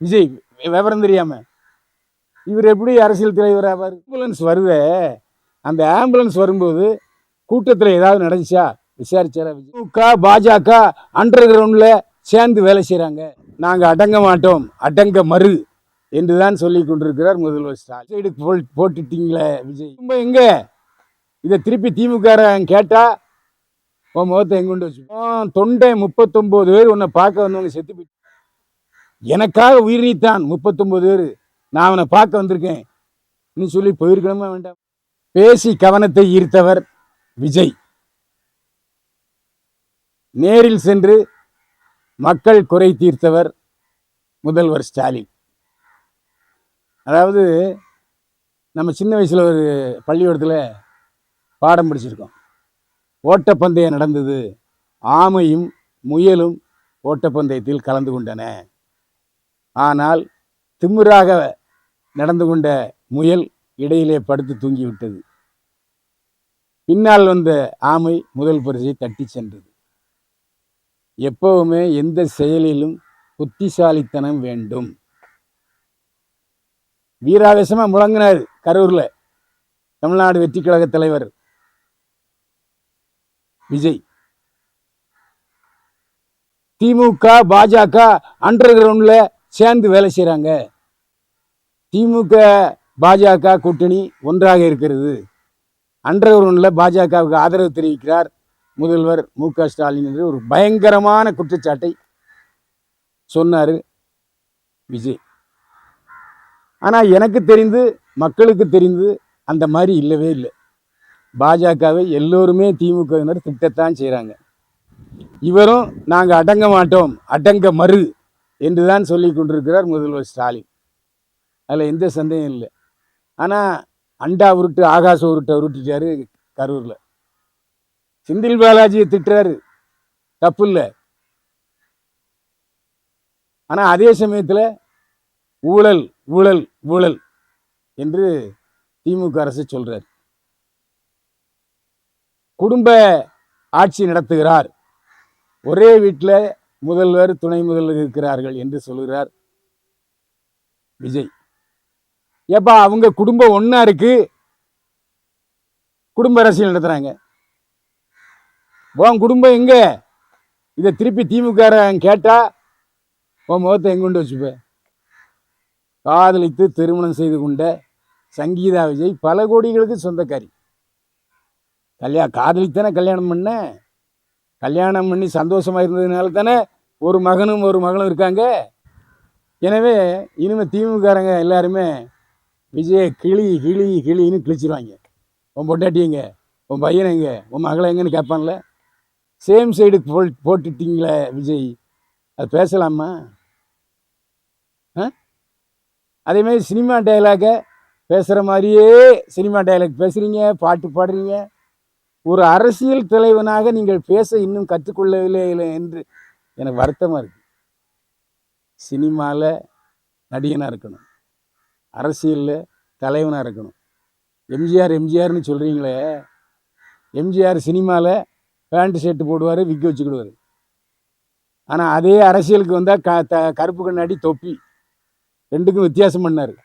விஜய் விவரம் தெரியாம இவர் எப்படி அரசியல் தலைவர் ஆவார்? ஆம்புலன்ஸ் வருதே, அந்த ஆம்புலன்ஸ் வரும்போது கூட்டத்தில் ஏதாவது நடந்துச்சா விசாரிச்சாரா? திமுக பாஜக அண்டர் கிரவுண்ட்ல சேர்ந்து வேலை செய்யறாங்க. நாங்க அடங்க மாட்டோம், அடங்க மறு என்றுதான் சொல்லி கொண்டிருக்கிறார் முதல்வர் ஸ்டாலின். சைடு போட்டுட்டீங்களே விஜய், எங்க இதை திருப்பி திமுக கேட்டா உன் முகத்தை எங்குண்டு வச்சு தொண்டை 39 பேர் உன்னை பார்க்க வந்தவங்க செத்து போயிட்டு, எனக்காக உயிர் நீத்தான் 39 பேர், நான் அவனை பார்க்க வந்திருக்கேன் நீ சொல்லி போயிருக்கணுமா வேண்டாம்? பேசி கவனத்தை ஈர்த்தவர் விஜய், நேரில் சென்று மக்கள் குறை தீர்த்தவர் முதல்வர் ஸ்டாலின். அதாவது நம்ம சின்ன வயசுல ஒரு பள்ளிக்கூடத்தில் பாடம் படிச்சிருக்கோம். ஓட்டப்பந்தயம் நடந்தது, ஆமையும் முயலும் ஓட்டப்பந்தயத்தில் கலந்து கொண்டன. ஆனால் திமிராக நடந்து கொண்ட முயல் இடையிலே படுத்து தூங்கிவிட்டது. பின்னால் வந்த ஆமை முதல் பரிசை தட்டி சென்றது. எப்பவுமே எந்த செயலிலும் புத்திசாலித்தனம் வேண்டும். வீராவேசமா முழங்கினார் கரூர்ல தமிழ்நாடு வெற்றி கழக தலைவர் விஜய். திமுக பாஜக அண்டர் கிரவுண்ட்ல சேர்ந்து வேலை செய்யறாங்க. திமுக பாஜக கூட்டணி ஒன்றாக இருக்கிறது. அண்டர் கிரவுண்ட்ல பாஜகவுக்கு ஆதரவு தெரிவிக்கிறார் முதல்வர் மு.க. ஸ்டாலின் என்று ஒரு பயங்கரமான குற்றச்சாட்டை சொன்னார் விஜய். ஆனா எனக்கு தெரிந்து, மக்களுக்கு தெரிந்து அந்த மாதிரி இல்லவே இல்லை. பாஜகவை எல்லோருமே திமுகவினர் திட்டத்தான் செய்கிறாங்க. இவரும் நாங்கள் அடங்க மாட்டோம், அடங்க மறு என்றுதான் சொல்லி கொண்டிருக்கிறார் முதல்வர் ஸ்டாலின். அதில் எந்த சந்தேகம் இல்லை. ஆனால் அண்டா உருட்டு ஆகாச உருட்டை உருட்டிட்டாரு கரூரில். செந்தில் பாலாஜியை திட்டுறாரு, தப்பு இல்லை. ஆனால் அதே சமயத்தில் ஊழல் ஊழல் ஊழல் என்று திமுக அரசு சொல்றார். குடும்ப ஆட்சி நடத்துகிறார், ஒரே வீட்டில் முதல்வர் துணை முதல்வர் இருக்கிறார்கள் என்று சொல்கிறார் விஜய். ஏப்பா அவங்க குடும்பம் ஒன்னா இருக்கு, குடும்ப அரசியல் நடத்துறாங்க. உன் குடும்பம் எங்க? இதை திருப்பி திமுக கேட்டா உன் முகத்தை எங்குண்டு வச்சுப்ப? காதலித்து திருமணம் செய்து கொண்ட சங்கீதா விஜய் பல கோடிகளுக்கு சொந்தக்காரி. காதலித்தானே கல்யாணம் பண்ண, கல்யாணம் பண்ணி சந்தோஷமா இருந்ததுனால தானே ஒரு மகனும் ஒரு மகளும் இருக்காங்க. எனவே இனிமேல் திமுககாரங்க எல்லாருமே விஜயை கிளி கிளி கிளின்னு கிழிச்சிருவாங்க. உன் பொண்டாட்டிங்க, உன் பையனைங்க, உன் மகளை எங்கன்னு கேட்பான்ல. சேம் சைடு போட்டுட்டீங்களே விஜய், அது பேசலாமா? அதேமாதிரி சினிமா டைலாக பேசுகிற மாதிரியே சினிமா டைலாக் பேசுகிறீங்க, பாட்டு பாடுறீங்க. ஒரு அரசியல் தலைவனாக நீங்கள் பேச இன்னும் கற்றுக்கொள்ளவில்லை என்று எனக்கு வருத்தமாக இருக்குது. சினிமாவில் நடிகனாக இருக்கணும், அரசியலில் தலைவனாக இருக்கணும். எம்ஜிஆர் எம்ஜிஆர்னு சொல்கிறீங்களே, எம்ஜிஆர் சினிமாவில் பேண்ட் ஷர்ட்டு போடுவார், விக்க வச்சுக்கிடுவார். ஆனால் அதே அரசியலுக்கு வந்தால் கருப்பு கண்ணாடி தொப்பி, ரெண்டுக்கும் வித்தியாசம் பண்ணார்.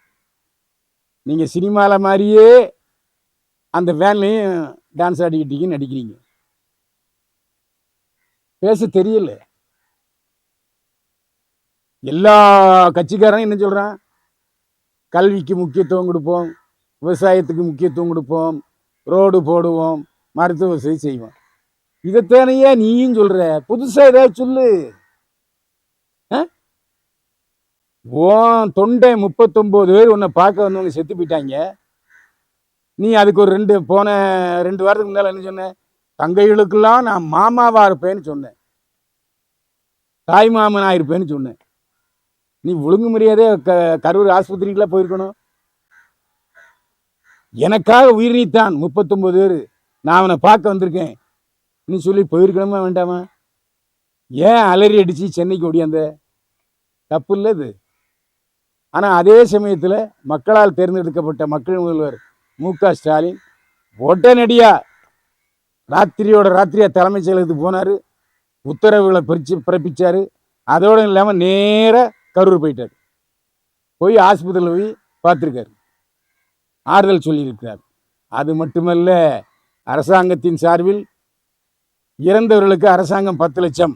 நீங்கள் சினிமாவில் மாதிரியே அந்த வேன்லையும் டான்ஸ் ஆடிக்கிட்டீங்கன்னு நடிக்கிறீங்க. பேச தெரியல. எல்லா கட்சிக்காரனும் என்ன சொல்கிறான்? கல்விக்கு முக்கியத்துவம் கொடுப்போம், விவசாயத்துக்கு முக்கியத்துவம் கொடுப்போம், ரோடு போடுவோம், மருத்துவ வசதி செய்வோம். இதைத்தானையே நீயும் சொல்கிற. புதுசாக ஏதாவது சொல்லு. தொண்டை 39 பேர் உன்னை பார்க்க வந்தவங்க செத்து போயிட்டாங்க. நீ அதுக்கு ஒரு 2 வாரத்துக்கு முன்னால் என்ன சொன்ன? தங்கைகளுக்கெல்லாம் நான் மாமாவா இருப்பேன்னு சொன்னேன், தாய் மாமனா இருப்பேன்னு சொன்னேன். நீ ஒழுங்கு மரியாதை கரூர் ஆஸ்பத்திரிக்கெல்லாம் போயிருக்கணும். எனக்காக உயிர் நீத்தான் 39 பேர், நான் அவனை பார்க்க வந்திருக்கேன் நீ சொல்லி போயிருக்கணுமா வேண்டாமா? ஏன் அலறி அடிச்சு சென்னைக்கு ஓடியாந்த? தப்பு இல்லை இது. ஆனால் அதே சமயத்தில் மக்களால் தேர்ந்தெடுக்கப்பட்ட மக்கள் முதல்வர் மு.க. ஸ்டாலின் உடனடியா ராத்திரியோட ராத்திரியா தலைமைச் செயலகத்துக்கு போனார், உத்தரவுகளை பிறப்பிச்சார். அதோடு இல்லாமல் நேராக கரூர் போயிட்டார். போய் ஆஸ்பத்திரியில் போய் பார்த்துருக்காரு, ஆறுதல் சொல்லியிருக்கிறார். அது மட்டுமல்ல, அரசாங்கத்தின் சார்பில் இறந்தவர்களுக்கு அரசாங்கம் 10 லட்சம்,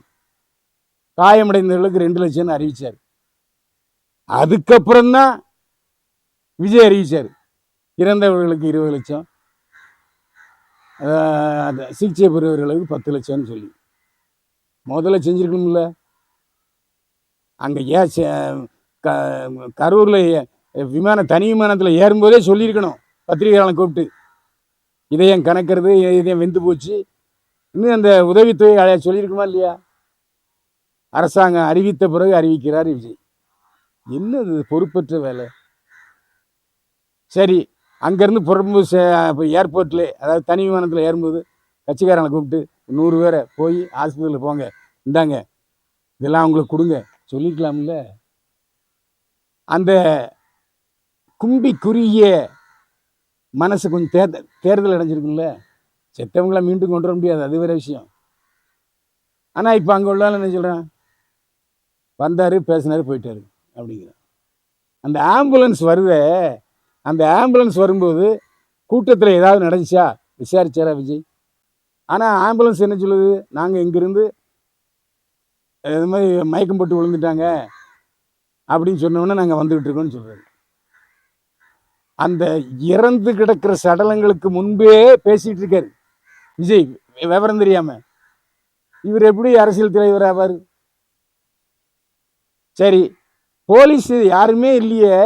காயமடைந்தவர்களுக்கு 2 லட்சம்னு அறிவிச்சார். அதுக்கப்புறம் தான் விஜய் அறிவிச்சார் இறந்தவர்களுக்கு 20 லட்சம், சிகிச்சை பெறுவர்களுக்கு 10 லட்சம்னு சொல்லி. முதல்ல செஞ்சுருக்கணும்ல. அங்கே கரூரில் தனி விமானத்தில் ஏறும்போதே சொல்லியிருக்கணும், பத்திரிகையாளனை கூப்பிட்டு, இதயம் கணக்கிறது, இதயம் வெந்து போச்சு, இன்னும் அந்த உதவித்தொகை சொல்லியிருக்குமா இல்லையா? அரசாங்கம் அறிவித்த பிறகு அறிவிக்கிறார் விஜய். என்னது பொறுப்பற்ற வேலை? சரி, அங்கேருந்து புறம்போது ஏர்போர்ட்டில், அதாவது தனி விமானத்தில் ஏறும்போது கட்சிக்காரங்களை கூப்பிட்டு 100 பேரை போய் ஆஸ்பத்திரியில் போங்க, இந்தாங்க இதெல்லாம் அவங்களுக்கு கொடுங்க சொல்லிக்கலாம்ல. அந்த கும்பி குறுகிய மனசு கொஞ்சம் தேர்தல் அடைஞ்சிருக்குல்ல. செத்தவங்கள மீண்டும் கொண்டு வர முடியாது, அது வேற விஷயம். ஆனால் இப்போ அங்கே உள்ளாலும் என்ன சொல்கிறேன், வந்தார், பேசினார், போயிட்டார் அப்படிங்கிற. அந்த ஆம்புலன்ஸ் வருதே, அந்த ஆம்புலன்ஸ் வரும்போது கூட்டத்தில் ஏதாவது நடந்துச்சா விசாரிச்சாரா விஜய்? ஆனால் ஆம்புலன்ஸ் என்ன சொல்லுது, நாங்கள் இங்கேருந்து இது மாதிரி மயக்கம் போட்டு விழுந்துட்டாங்க அப்படின்னு சொன்னோன்னே நாங்கள் வந்துக்கிட்டு இருக்கோம்னு சொல்கிறாரு. அந்த இறந்து கிடக்கிற சடலங்களுக்கு முன்பே பேசிகிட்டு இருக்காரு விஜய், விவரம் தெரியாமல். இவர் எப்படி அரசியல் தலைவர் ஆவார்? சரி, போலீஸ் யாருமே இல்லையே,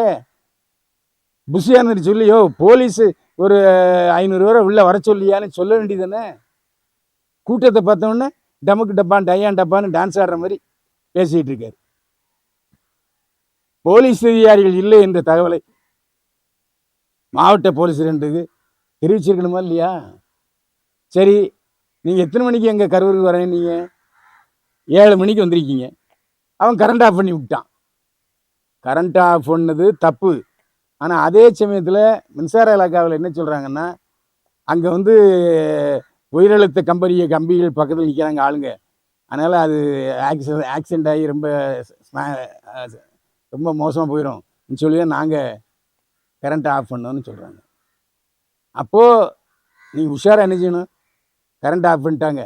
புஷியானு சொல்லியோ போலீஸ் ஒரு 500 பேரை உள்ள வர சொல்லியான்னு சொல்ல வேண்டியதானே? கூட்டத்தை பார்த்தோன்னே டமக்கு டப்பான் டையான் டப்பான்னு டான்ஸ் ஆடுற மாதிரி பேசிகிட்டு இருக்காரு. போலீஸ் அதிகாரிகள் இல்லை என்ற தகவலை மாவட்ட போலீஸ் 2க்கு தெரிவிச்சிருக்கணுமா இல்லையா? சரி, நீங்கள் எத்தனை மணிக்கு எங்கள் கரூருக்கு வரேன்? நீங்கள் 7 மணிக்கு வந்திருக்கீங்க. அவன் கரண்ட் ஆஃப் பண்ணி விட்டான். கரண்ட் ஆஃப் பண்ணது தப்பு. ஆனால் அதே சமயத்தில் மின்சார இலாக்காவில் என்ன சொல்கிறாங்கன்னா, அங்கே உயிரெழுத்த கம்பிகள் பக்கத்தில் நிற்கிறாங்க ஆளுங்க, அதனால் அது ஆக்சிடெண்ட் ஆகி ரொம்ப மோசமாக போயிடும் சொல்லி நாங்கள் கரண்ட் ஆஃப் பண்ணோன்னு சொல்கிறாங்க. அப்போது நீங்கள் உஷாராக என்ன செய்யணும்? கரண்ட் ஆஃப் பண்ணிட்டாங்க,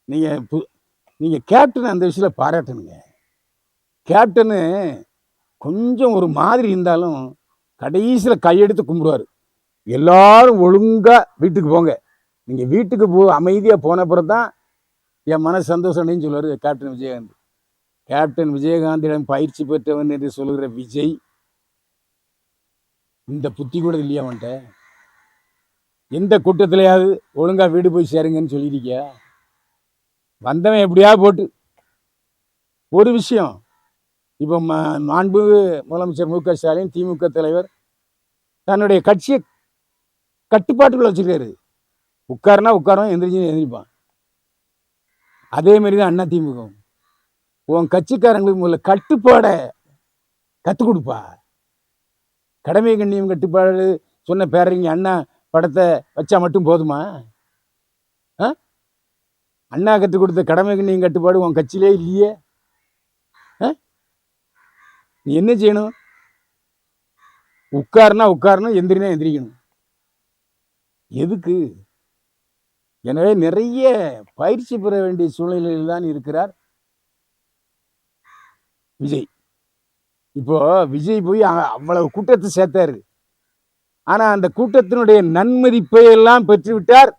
நீங்கள் கேப்டன் அந்த விஷயத்தில் பாராட்டணுங்க. கேப்டனு கொஞ்சம் ஒரு மாதிரி இருந்தாலும் கடைசியில் கையெடுத்து கும்பிடுவார். எல்லாரும் ஒழுங்காக வீட்டுக்கு போங்க, நீங்கள் வீட்டுக்கு அமைதியாக போன அப்புறம் தான் என் மன சந்தோஷம்னு சொல்லுவார் கேப்டன் விஜயகாந்த். கேப்டன் விஜயகாந்திடம் பயிற்சி பெற்றவன் என்று சொல்லுகிற விஜய் இந்த புத்தி கூட இல்லையா அவன்கிட்ட? எந்த கூட்டத்திலையாவது ஒழுங்காக வீடு போய் சேருங்கன்னு சொல்லியிருக்கியா? வந்தவன் எப்படியாவது போட்டு. ஒரு விஷயம், இப்போ மாண்பு முதலமைச்சர் மு.க. ஸ்டாலின், திமுக தலைவர், தன்னுடைய கட்சியை கட்டுப்பாட்டுக்குள்ள வச்சுருக்காரு. உட்காருனா உட்காரும், எந்திரிப்பான். அதே மாதிரி தான் அண்ணா திமுக. உன் கட்சிக்காரங்களுக்கு முதல்ல கட்டுப்பாடை கற்றுக் கொடுப்பா. கடமை கண்ணியம் கட்டுப்பாடு சொன்ன பேரறிஞர் அண்ணா படத்தை வச்சா மட்டும் போதுமா? அண்ணா கற்றுக் கொடுத்த கடமை கண்ணியம் கட்டுப்பாடு உன் கட்சியிலே இல்லையே. நீ என்ன செய்யணும்? உட்காருனா உட்காரணும், எந்திரினா எந்திரிக்கணும். எதுக்கு? எனவே நிறைய பயிற்சி பெற வேண்டிய சூழ்நிலையில் தான் இருக்கிறார் விஜய். இப்போ விஜய் போய் அவ்வளவு கூட்டத்தை சேர்த்தாரு. ஆனா அந்த கூட்டத்தினுடைய நன்மதிப்பை எல்லாம் பெற்றுவிட்டார்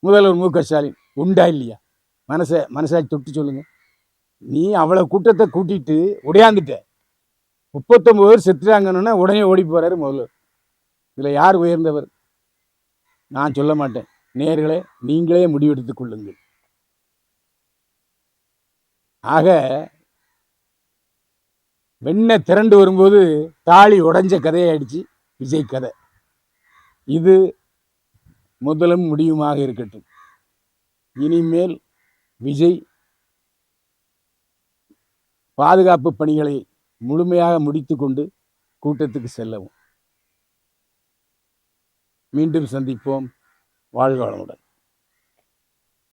முதல்வர் மு.க. ஸ்டாலின். உண்டா இல்லையா? மனசாட்சி தொட்டு சொல்லுங்க. நீ அவ்வளவு கூட்டத்தை கூட்டிட்டு உடையாந்துட்ட, 39 பேர் செத்துறாங்கன்னா உடனே ஓடி போறாரு முதல்வர். இதுல யார் உயர்ந்தவர்? நான் சொல்ல மாட்டேன். நேயர்களே, நீங்களே முடிவெடுத்துக் கொள்ளுங்கள். ஆக வெண்ணை திரண்டு வரும்போது தாலி உடைஞ்ச கதையாயிடுச்சு விஜய் கதை. இது முதலும் முடிவுமாக இருக்கட்டும். இனிமேல் விஜய் பாதுகாப்பு பணிகளை முழுமையாக முடித்து கொண்டு கூட்டத்துக்கு செல்லவும். மீண்டும் சந்திப்போம். வாழ்க வளமுடன்.